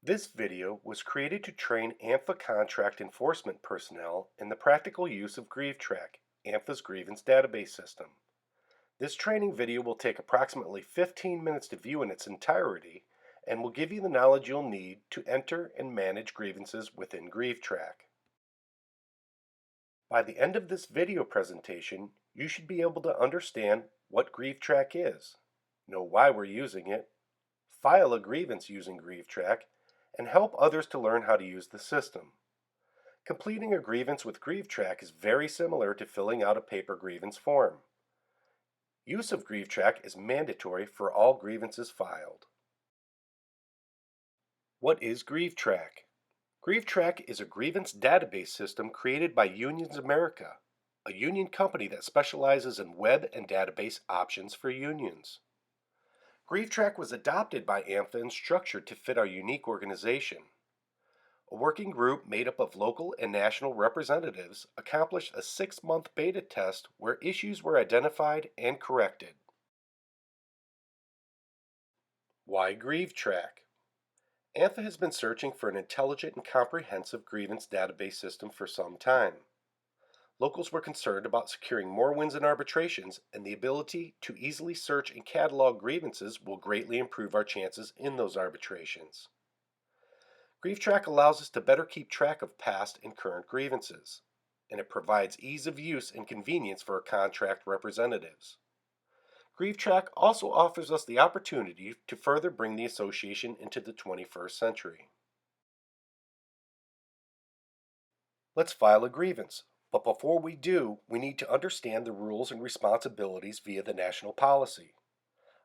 This video was created to train AMFA contract enforcement personnel in the practical use of GrievTrac, AMFA's grievance database system. This training video will take approximately 15 minutes to view in its entirety and will give you the knowledge you'll need to enter and manage grievances within GrievTrac. By the end of this video presentation, you should be able to understand what GrievTrac is, know why we're using it, file a grievance using GrievTrac, and help others to learn how to use the system. Completing a grievance with GrievTrac is very similar to filling out a paper grievance form. Use of GrievTrac is mandatory for all grievances filed. What is GrievTrac? GrievTrac is a grievance database system created by Unions America, a union company that specializes in web and database options for unions. GrievTrac was adopted by AMFA and structured to fit our unique organization. A working group made up of local and national representatives accomplished a 6-month beta test where issues were identified and corrected. Why GrievTrac? AMFA has been searching for an intelligent and comprehensive grievance database system for some time. Locals were concerned about securing more wins in arbitrations, and the ability to easily search and catalog grievances will greatly improve our chances in those arbitrations. GrievTrac allows us to better keep track of past and current grievances, and it provides ease of use and convenience for our contract representatives. GrievTrac also offers us the opportunity to further bring the association into the 21st century. Let's file a grievance. But before we do, we need to understand the rules and responsibilities via the national policy.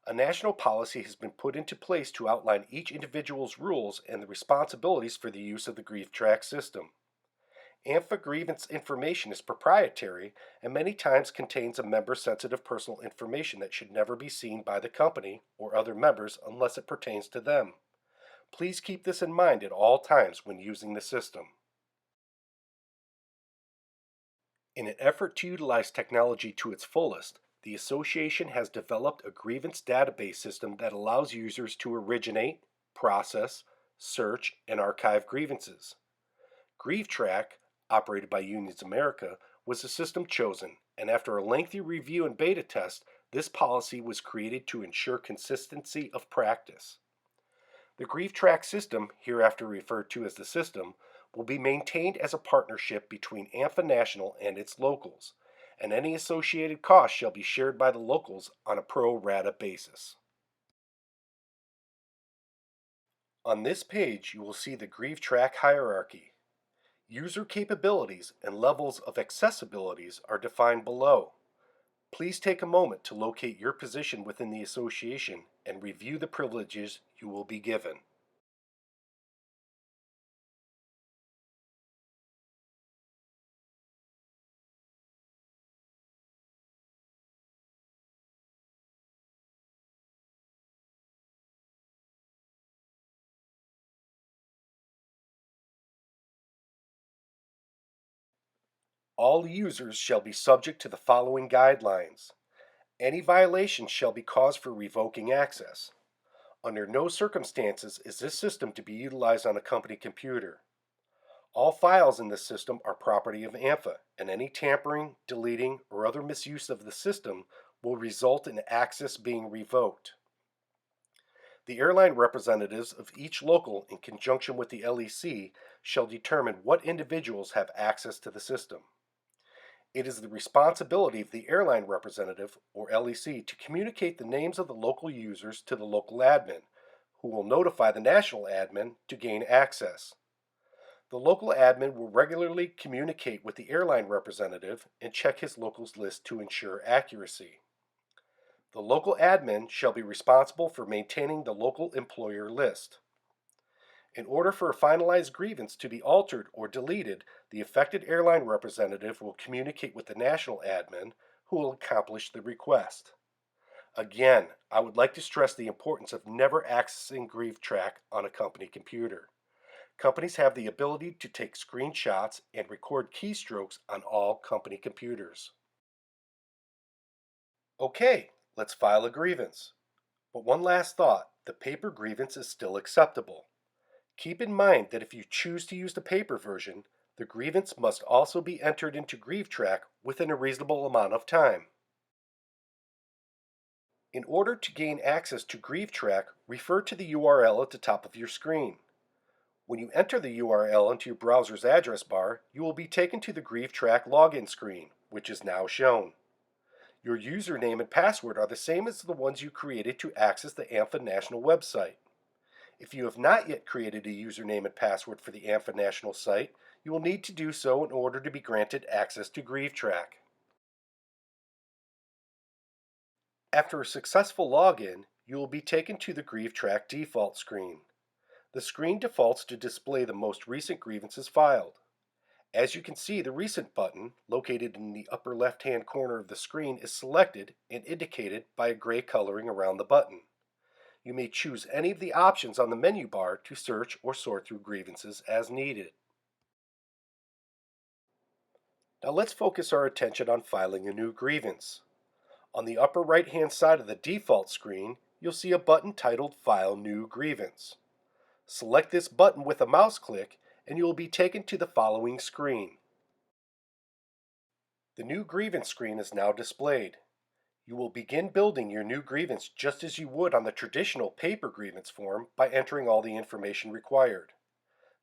A national policy has been put into place to outline each individual's rules and the responsibilities for the use of the GrievTrac system. AMFA grievance information is proprietary and many times contains a member-sensitive personal information that should never be seen by the company or other members unless it pertains to them. Please keep this in mind at all times when using the system. In an effort to utilize technology to its fullest, the association has developed a grievance database system that allows users to originate, process, search, and archive grievances. GrievTrac, operated by Unions America, was the system chosen, and after a lengthy review and beta test, this policy was created to ensure consistency of practice. The GrievTrac system, hereafter referred to as the system, will be maintained as a partnership between AMFA National and its locals, and any associated costs shall be shared by the locals on a pro rata basis. On this page, you will see the GrievTrac hierarchy. User capabilities and levels of accessibilities are defined below. Please take a moment to locate your position within the association and review the privileges you will be given. All users shall be subject to the following guidelines. Any violation shall be cause for revoking access. Under no circumstances is this system to be utilized on a company computer. All files in this system are property of AMFA, and any tampering, deleting, or other misuse of the system will result in access being revoked. The airline representatives of each local, in conjunction with the LEC, shall determine what individuals have access to the system. It is the responsibility of the airline representative, or LEC, to communicate the names of the local users to the local admin, who will notify the national admin to gain access. The local admin will regularly communicate with the airline representative and check his local's list to ensure accuracy. The local admin shall be responsible for maintaining the local employer list. In order for a finalized grievance to be altered or deleted, the affected airline representative will communicate with the national admin, who will accomplish the request. Again, I would like to stress the importance of never accessing GrievTrac on a company computer. Companies have the ability to take screenshots and record keystrokes on all company computers. Okay, let's file a grievance. But one last thought, the paper grievance is still acceptable. Keep in mind that if you choose to use the paper version, the grievance must also be entered into GrievTrac within a reasonable amount of time. In order to gain access to GrievTrac, refer to the URL at the top of your screen. When you enter the URL into your browser's address bar, you will be taken to the GrievTrac login screen, which is now shown. Your username and password are the same as the ones you created to access the AMFA National website. If you have not yet created a username and password for the AMFA National site, you will need to do so in order to be granted access to GrievTrac. After a successful login, you will be taken to the GrievTrac default screen. The screen defaults to display the most recent grievances filed. As you can see, the Recent button, located in the upper left-hand corner of the screen, is selected and indicated by a gray coloring around the button. You may choose any of the options on the menu bar to search or sort through grievances as needed. Now let's focus our attention on filing a new grievance. On the upper right-hand side of the default screen, you'll see a button titled File New Grievance. Select this button with a mouse click and you will be taken to the following screen. The new grievance screen is now displayed. You will begin building your new grievance just as you would on the traditional paper grievance form by entering all the information required.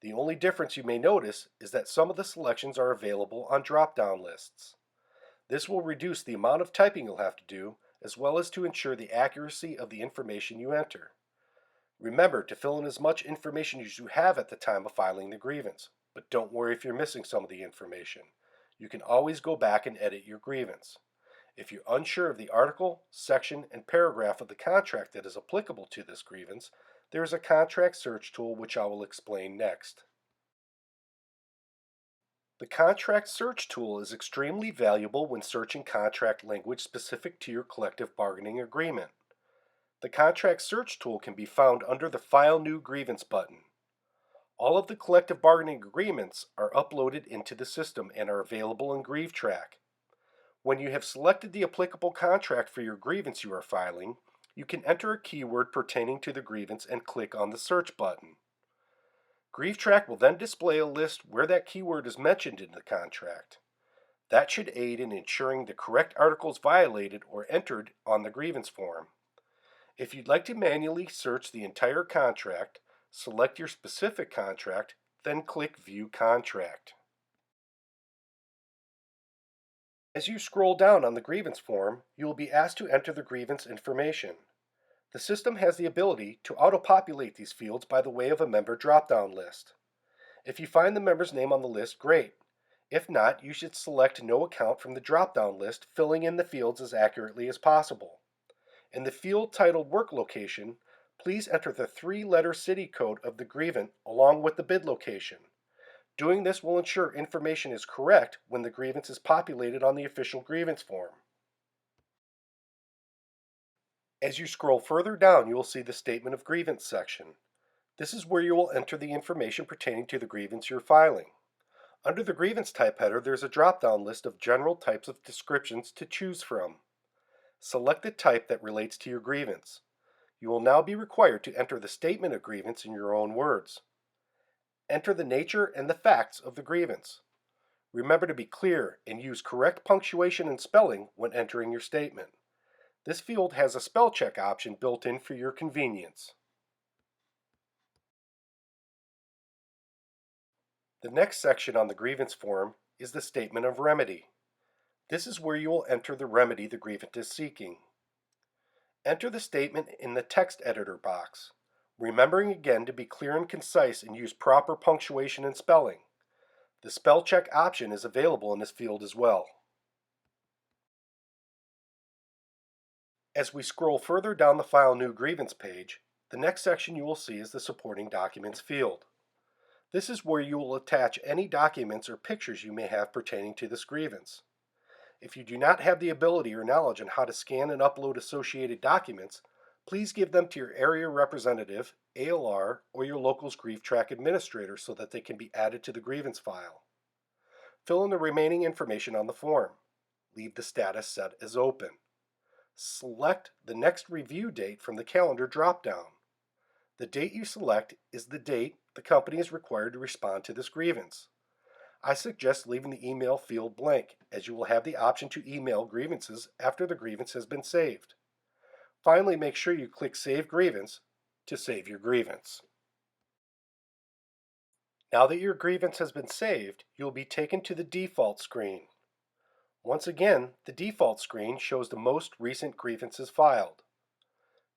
The only difference you may notice is that some of the selections are available on drop-down lists. This will reduce the amount of typing you'll have to do, as well as to ensure the accuracy of the information you enter. Remember to fill in as much information as you have at the time of filing the grievance, but don't worry if you're missing some of the information. You can always go back and edit your grievance. If you're unsure of the article, section, and paragraph of the contract that is applicable to this grievance, there is a contract search tool which I will explain next. The contract search tool is extremely valuable when searching contract language specific to your collective bargaining agreement. The contract search tool can be found under the File New Grievance button. All of the collective bargaining agreements are uploaded into the system and are available in GrievTrac. When you have selected the applicable contract for your grievance you are filing, you can enter a keyword pertaining to the grievance and click on the search button. GrievTrac will then display a list where that keyword is mentioned in the contract. That should aid in ensuring the correct articles violated or entered on the grievance form. If you'd like to manually search the entire contract, select your specific contract, then click View Contract. As you scroll down on the grievance form, you will be asked to enter the grievance information. The system has the ability to auto-populate these fields by the way of a member drop-down list. If you find the member's name on the list, great. If not, you should select No Account from the drop-down list, filling in the fields as accurately as possible. In the field titled Work Location, please enter the 3-letter city code of the grievant along with the bid location. Doing this will ensure information is correct when the grievance is populated on the official grievance form. As you scroll further down, you will see the Statement of Grievance section. This is where you will enter the information pertaining to the grievance you're filing. Under the grievance type header, there's a drop-down list of general types of descriptions to choose from. Select the type that relates to your grievance. You will now be required to enter the statement of grievance in your own words. Enter the nature and the facts of the grievance. Remember to be clear and use correct punctuation and spelling when entering your statement. This field has a spell check option built in for your convenience. The next section on the grievance form is the Statement of Remedy. This is where you will enter the remedy the grievant is seeking. Enter the statement in the text editor box, remembering again to be clear and concise and use proper punctuation and spelling. The spell check option is available in this field as well. As we scroll further down the File New Grievance page, the next section you will see is the Supporting Documents field. This is where you will attach any documents or pictures you may have pertaining to this grievance. If you do not have the ability or knowledge on how to scan and upload associated documents, please give them to your area representative, ALR, or your local's GrievTrac administrator so that they can be added to the grievance file. Fill in the remaining information on the form. Leave the status set as open. Select the next review date from the calendar drop-down. The date you select is the date the company is required to respond to this grievance. I suggest leaving the email field blank, as you will have the option to email grievances after the grievance has been saved. Finally, make sure you click Save Grievance to save your grievance. Now that your grievance has been saved, you will be taken to the default screen. Once again, the default screen shows the most recent grievances filed.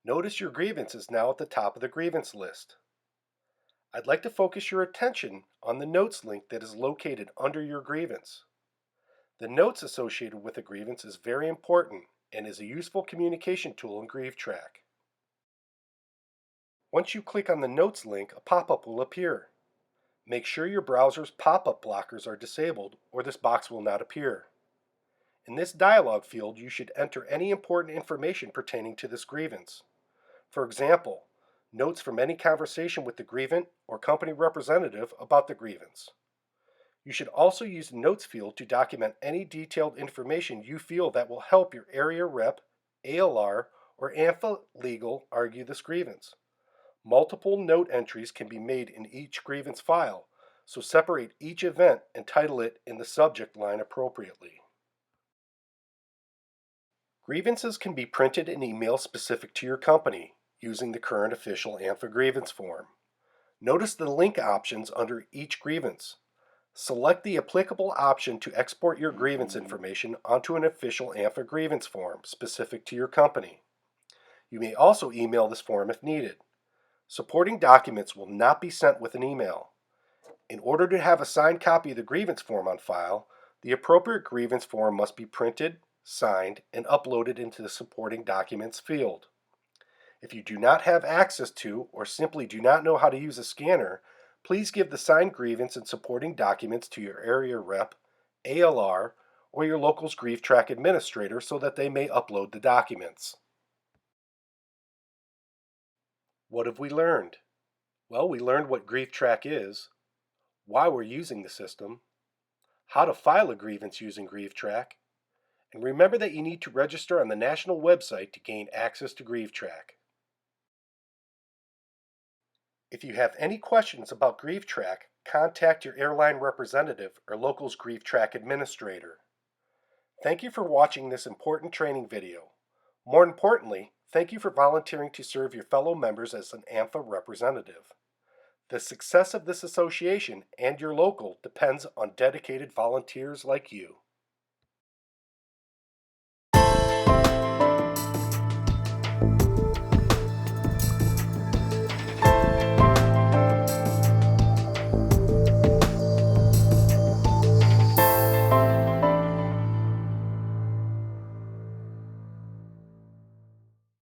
Notice your grievance is now at the top of the grievance list. I'd like to focus your attention on the notes link that is located under your grievance. The notes associated with a grievance is very important and is a useful communication tool in GrievTrac. Once you click on the notes link, a pop-up will appear. Make sure your browser's pop-up blockers are disabled or this box will not appear. In this dialog field, you should enter any important information pertaining to this grievance. For example, notes from any conversation with the grievant or company representative about the grievance. You should also use the notes field to document any detailed information you feel that will help your area rep, ALR, or AMFA legal argue this grievance. Multiple note entries can be made in each grievance file, so separate each event and title it in the subject line appropriately. Grievances can be printed and emailed specific to your company using the current official AMFA grievance form. Notice the link options under each grievance. Select the applicable option to export your grievance information onto an official AMFA grievance form specific to your company. You may also email this form if needed. Supporting documents will not be sent with an email. In order to have a signed copy of the grievance form on file, the appropriate grievance form must be printed, signed, and uploaded into the supporting documents field. If you do not have access to or simply do not know how to use a scanner, please give the signed grievance and supporting documents to your area rep, ALR, or your local's GrievTrac administrator so that they may upload the documents. What have we learned? Well, we learned what GrievTrac is, why we're using the system, how to file a grievance using GrievTrac, and remember that you need to register on the national website to gain access to GrievTrac. If you have any questions about GrievTrac, contact your airline representative or local's GrievTrac administrator. Thank you for watching this important training video. More importantly, thank you for volunteering to serve your fellow members as an AMFA representative. The success of this association and your local depends on dedicated volunteers like you.